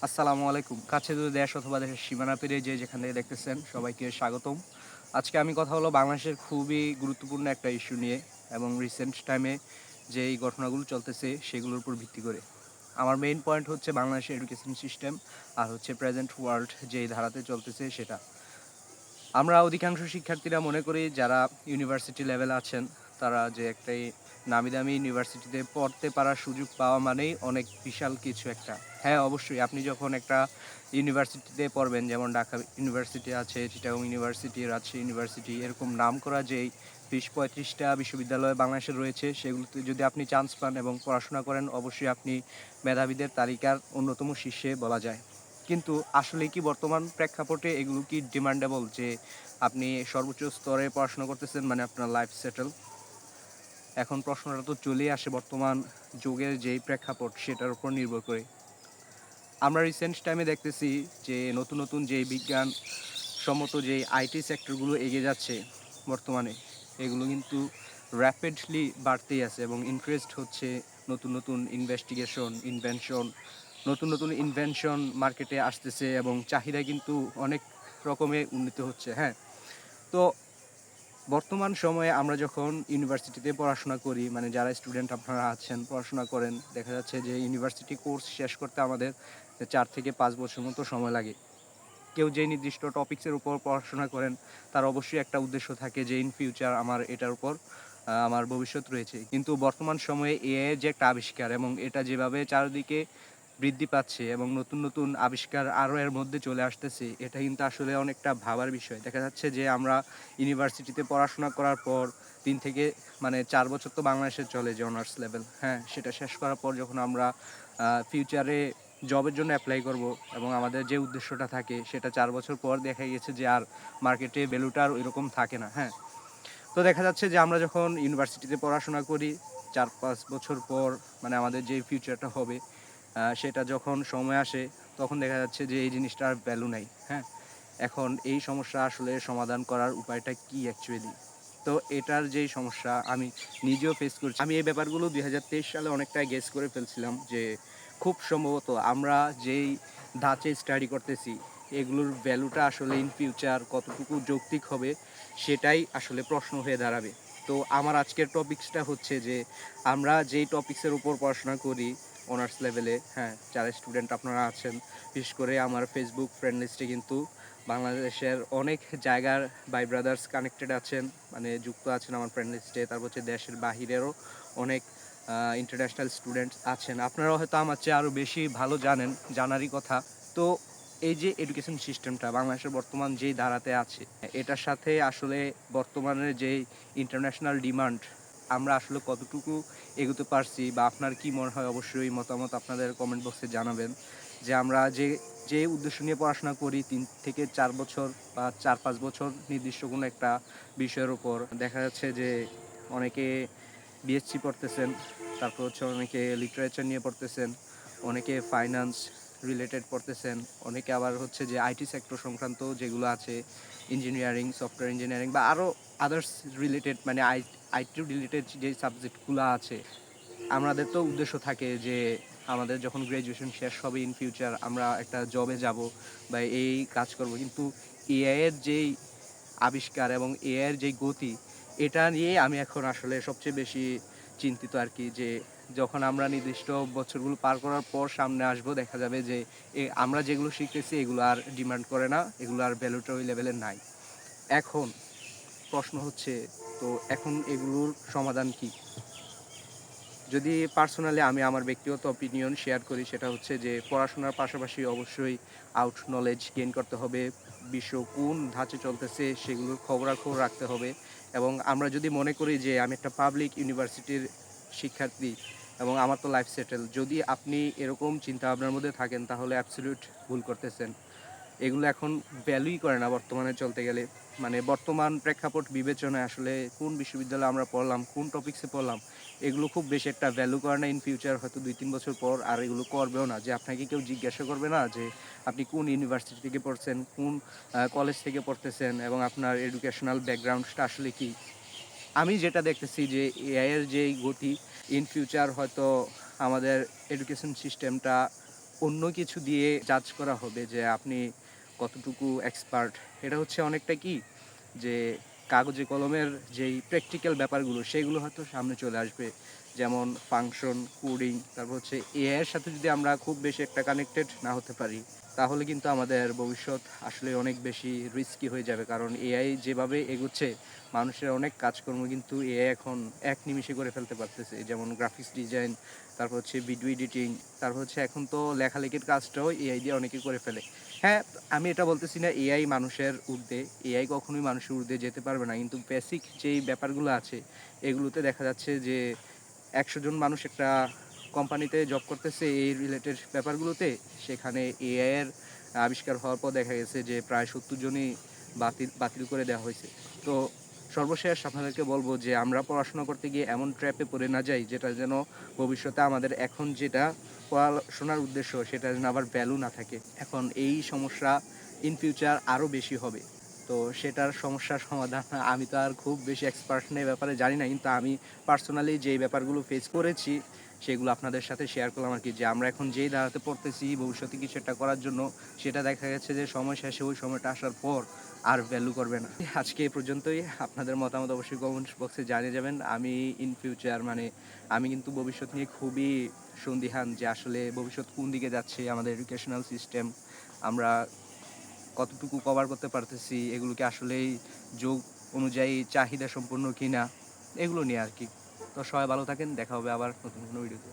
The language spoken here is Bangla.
আসসালামু আলাইকুম। কাছে দূরে দেশ অথবা দেশের সীমানা পেরিয়ে যে যেখান থেকে দেখতেছেন সবাইকে স্বাগতম। আজকে আমি কথা হলো বাংলাদেশের খুবই গুরুত্বপূর্ণ একটা ইস্যু নিয়ে এবং রিসেন্ট টাইমে যেই ঘটনাগুলো চলতেছে সেগুলোর উপর ভিত্তি করে। আমার মেইন পয়েন্ট হচ্ছে বাংলাদেশের এডুকেশন সিস্টেম আর হচ্ছে প্রেজেন্ট ওয়ার্ল্ড যেই ধারাতে চলতেছে সেটা। আমরা অধিকাংশ শিক্ষার্থীরা মনে করি যারা ইউনিভার্সিটি লেভেলে আছেন তারা যে একটাই নামি দামি ইউনিভার্সিটিতে পড়তে পারার সুযোগ পাওয়া মানেই অনেক বিশাল কিছু একটা। হ্যাঁ, অবশ্যই আপনি যখন একটা ইউনিভার্সিটিতে পড়বেন, যেমন ঢাকা ইউনিভার্সিটি আছে, চিটাগং ইউনিভার্সিটি, রাজশাহী ইউনিভার্সিটি, এরকম নাম করা যেই ৩০-৩৫টা বিশ্ববিদ্যালয় বাংলাদেশে রয়েছে সেগুলোতে যদি আপনি চান্স পান এবং পড়াশোনা করেন অবশ্যই আপনি মেধাবীদের তালিকার অন্যতম শীর্ষে বলা যায়। কিন্তু আসলে কি বর্তমান প্রেক্ষাপটে এগুলো কি ডিমান্ডেবল যে আপনি সর্বোচ্চ স্তরে পড়াশোনা করতেছেন মানে আপনার লাইফ সেটেল? এখন প্রশ্নটা তো চলেই আসে বর্তমান যুগের যেই প্রেক্ষাপট সেটার উপর নির্ভর করে। আমরা রিসেন্ট টাইমে দেখতেছি যে নতুন নতুন যেই বিজ্ঞান সম্মত যেই আইটি সেক্টরগুলো এগিয়ে যাচ্ছে বর্তমানে, এগুলো কিন্তু র্যাপিডলি বাড়তেই আছে এবং ইনক্রিজড হচ্ছে। নতুন নতুন নতুন নতুন ইনভেনশন মার্কেটে আসতেছে এবং চাহিদা কিন্তু অনেক রকমের উন্নীত হচ্ছে। হ্যাঁ, তো বর্তমান সময়ে আমরা যখন ইউনিভার্সিটিতে পড়াশোনা করি, মানে যারা স্টুডেন্ট আপনারা আছেন পড়াশোনা করেন, দেখা যাচ্ছে যে ইউনিভার্সিটি কোর্স শেষ করতে আমাদের 4 থেকে 5 বছর মতো সময় লাগে। কেউ যে নির্দিষ্ট টপিক্সের উপর পড়াশোনা করেন তার অবশ্যই একটা উদ্দেশ্য থাকে যে ইন ফিউচার আমার এটার উপর আমার ভবিষ্যৎ রয়েছে। কিন্তু বর্তমান সময়ে এআই এর যে একটা আবিষ্কার এবং এটা যেভাবে চারিদিকে বৃদ্ধি পাচ্ছে এবং নতুন নতুন আবিষ্কার আরও এর মধ্যে চলে আসতেছে, এটা কিন্তু আসলে অনেকটা ভাবার বিষয়। দেখা যাচ্ছে যে আমরা ইউনিভার্সিটিতে পড়াশোনা করার পর 3 থেকে 4 বছর তো বাংলাদেশে চলে যে অনার্স লেভেল, হ্যাঁ, সেটা শেষ করার পর যখন আমরা ফিউচারে জবের জন্য অ্যাপ্লাই করব এবং আমাদের যে উদ্দেশ্যটা থাকে সেটা 4 বছর পর দেখা গেছে যে আর মার্কেটে ভ্যালুটা আর ওইরকম থাকে না। হ্যাঁ, তো দেখা যাচ্ছে যে আমরা যখন ইউনিভার্সিটিতে পড়াশোনা করি 4-5 বছর পর মানে আমাদের যে ফিউচারটা হবে সেটা যখন সময় আসে তখন দেখা যাচ্ছে যে এই জিনিসটার ভ্যালু নাই। হ্যাঁ, এখন এই সমস্যা আসলে সমাধান করার উপায়টা কি অ্যাকচুয়ালি? তো এটার যেই সমস্যা আমি নিজেও ফেস করছি। আমি এই ব্যাপারগুলো 2023 সালে অনেকটা গেস করে ফেলছিলাম যে খুব সম্ভবত আমরা যেই ধাঁচে স্টাডি করতেছি এগুলোর ভ্যালুটা আসলে ইন ফিউচার কতটুকু যৌক্তিক হবে সেটাই আসলে প্রশ্ন হয়ে দাঁড়াবে। তো আমার আজকের টপিকসটা হচ্ছে যে আমরা যেই টপিক্সের উপর পড়াশোনা করি অনার্স লেভেলে, হ্যাঁ, যারা স্টুডেন্ট আপনারা আছেন, বিশেষ করে আমার ফেসবুক ফ্রেন্ড লিস্টে কিন্তু বাংলাদেশের অনেক জায়গার ভাই ব্রাদার্স কানেক্টেড আছেন, মানে যুক্ত আছেন আমার ফ্রেন্ড লিস্টে। তারপর হচ্ছে দেশের বাহিরেরও অনেক ইন্টারন্যাশনাল স্টুডেন্ট আছেন। আপনারাও হয়তো আমার চেয়ে আরও বেশি ভালো জানেন, জানারই কথা। তো এই যে এডুকেশন সিস্টেমটা বাংলাদেশের বর্তমান যেই ধারাতে আছে এটার সাথে আসলে বর্তমানের যেই ইন্টারন্যাশনাল ডিমান্ড আমরা আসলে কতটুকু এগোতে পারছি বা আপনার কি মনে হয় অবশ্যই মতামত আপনাদের কমেন্ট বক্সে জানাবেন। যে আমরা যে উদ্দেশ্য নিয়ে পড়াশোনা করি 3 থেকে 4 বছর বা 4-5 বছর নির্দিষ্ট কোনো একটা বিষয়ের উপর, দেখা যাচ্ছে যে অনেকে বিএসসি পড়তেছেন, তারপর হচ্ছে অনেকে লিটারেচার নিয়ে পড়তেছেন, অনেকে ফাইন্যান্স রিলেটেড পড়তেছেন, অনেকে আবার হচ্ছে যে আইটি সেক্টর সংক্রান্ত যেগুলো আছে ইঞ্জিনিয়ারিং, সফটওয়্যার ইঞ্জিনিয়ারিং বা আরও আদার্স রিলেটেড মানে আইটি রিলেটেড যে সাবজেক্টগুলো আছে। আমাদের তো উদ্দেশ্য থাকে যে আমাদের যখন গ্র্যাজুয়েশন শেষ হবে ইন ফিউচার আমরা একটা জবে যাব বা এই কাজ করব। কিন্তু এআই এর যেই আবিষ্কার এবং এআই এর যেই গতি, এটা নিয়ে আমি এখন আসলে সবচেয়ে বেশি চিন্তিত আর কি। যে যখন আমরা নির্দিষ্ট বছরগুলো পার করার পর সামনে আসবো দেখা যাবে যে আমরা যেগুলো শিখতেছি এগুলো আর ডিমান্ড করে না, এগুলো আর ভ্যালুটা ওই লেভেলের নাই। এখন প্রশ্ন হচ্ছে, তো এখন এগুলোর সমাধান কি? যদি পার্সোনালি আমি আমার ব্যক্তিগত অপিনিয়ন শেয়ার করি সেটা হচ্ছে যে পড়াশোনার পাশাপাশি অবশ্যই আউট নলেজ গেইন করতে হবে। বিশ্ব কোন ধাঁচে চলতেছে সেগুলোর খবরাখবর রাখতে হবে। এবং আমরা যদি মনে করি যে আমি একটা পাবলিক ইউনিভার্সিটির শিক্ষার্থী এবং আমার তো লাইফ সেটেল, যদি আপনি এরকম চিন্তা ভাবনার মধ্যে থাকেন তাহলে অ্যাবসলিউট ভুল করতেছেন। এগুলো এখন ভ্যালুই করে না বর্তমানে চলতে গেলে। মানে বর্তমান প্রেক্ষাপট বিবেচনায় আসলে কোন বিশ্ববিদ্যালয়ে আমরা পড়লাম, কোন টপিক্সে পড়লাম, এগুলো খুব বেশি একটা ভ্যালু করে না। ইন ফিউচার হয়তো 2-3 বছর পর আর এগুলো করবেও না। যে আপনাকে কেউ জিজ্ঞাসা করবে না যে আপনি কোন ইউনিভার্সিটি থেকে পড়ছেন, কোন কলেজ থেকে পড়তেছেন এবং আপনার এডুকেশনাল ব্যাকগ্রাউন্ডটা আসলে কী। আমি যেটা দেখতেছি যে এআই এর যেই গতি, ইন ফিউচার হয়তো আমাদের এডুকেশন সিস্টেমটা অন্য কিছু দিয়ে জাজ করা হবে যে আপনি কতটুকু এক্সপার্ট। এটা হচ্ছে অনেকটা কি যে কাগজে কলমের যেই প্র্যাকটিক্যাল ব্যাপারগুলো সেগুলো হয়তো সামনে চলে আসবে। যেমন ফাংশন, কোডিং, তারপর হচ্ছে এআই এর সাথে যদি আমরা খুব বেশি একটা কানেক্টেড না হতে পারি, তাহলে কিন্তু আমাদের ভবিষ্যৎ আসলে অনেক বেশি রিস্কি হয়ে যাবে। কারণ এআই যেভাবে এগুচ্ছে, মানুষের অনেক কাজকর্ম কিন্তু এআই এখন এক নিমিষে করে ফেলতে পারতেছে। যেমন গ্রাফিক্স ডিজাইন, তারপর হচ্ছে ভিডিও এডিটিং, তারপর হচ্ছে এখন তো লেখালেখির কাজটাও এআই দিয়ে অনেকে করে ফেলে। হ্যাঁ, আমি এটা বলতেছি না এআই মানুষের ঊর্ধ্বে, এআই কখনোই মানুষের ঊর্ধ্বে যেতে পারবে না। কিন্তু বেসিক যেই ব্যাপারগুলো আছে, এগুলোতে দেখা যাচ্ছে যে ১০০ জন মানুষ একটা কোম্পানিতে জব করতেছে এই রিলেটেড ব্যাপারগুলোতে, সেখানে এআই এর আবিষ্কার হওয়ার পর দেখা গেছে যে প্রায় ৭০ জনই বাতিল করে দেওয়া হয়েছে। তো সর্বশেষ আপনাদেরকে বলবো যে আমরা পড়াশোনা করতে গিয়ে এমন ট্র্যাপে পড়ে না যাই, যেটা যেন ভবিষ্যতে আমাদের এখন যেটা পড়াশোনার উদ্দেশ্য সেটা যেন আবার ভ্যালু না থাকে। এখন এই সমস্যা ইন ফিউচার আরও বেশি হবে। তো সেটার সমস্যার সমাধান আমি তো আর খুব বেশি এক্সপার্ট না এই ব্যাপারে, জানি না। কিন্তু আমি পার্সোনালি যেই ব্যাপারগুলো ফেস করেছি সেগুলো আপনাদের সাথে শেয়ার করলাম আর কি। যে আমরা এখন যেই ধারাতে পড়তেছি ভবিষ্যতে কিছু একটা করার জন্য, সেটা দেখা গেছে যে সময় শেষে ওই সময়টা আসার পর আর ভ্যালু করবে না। আজকে এই পর্যন্তই। আপনাদের মতামত অবশ্যই কমেন্ট বক্সে জানিয়ে যাবেন। আমি ইন ফিউচার মানে আমি কিন্তু ভবিষ্যৎ নিয়ে খুবই সন্দিহান যে আসলে ভবিষ্যৎ কোন দিকে যাচ্ছে, আমাদের এডুকেশনাল সিস্টেম আমরা কতটুকু কভার করতে পারতেছি, এগুলো কি আসলেই যোগ অনুযায়ী চাহিদা সম্পন্ন কিনা, এগুলো নিয়ে আর কি। তো সবাই ভালো থাকেন, দেখা হবে আবার নতুন কোনো ভিডিওতে।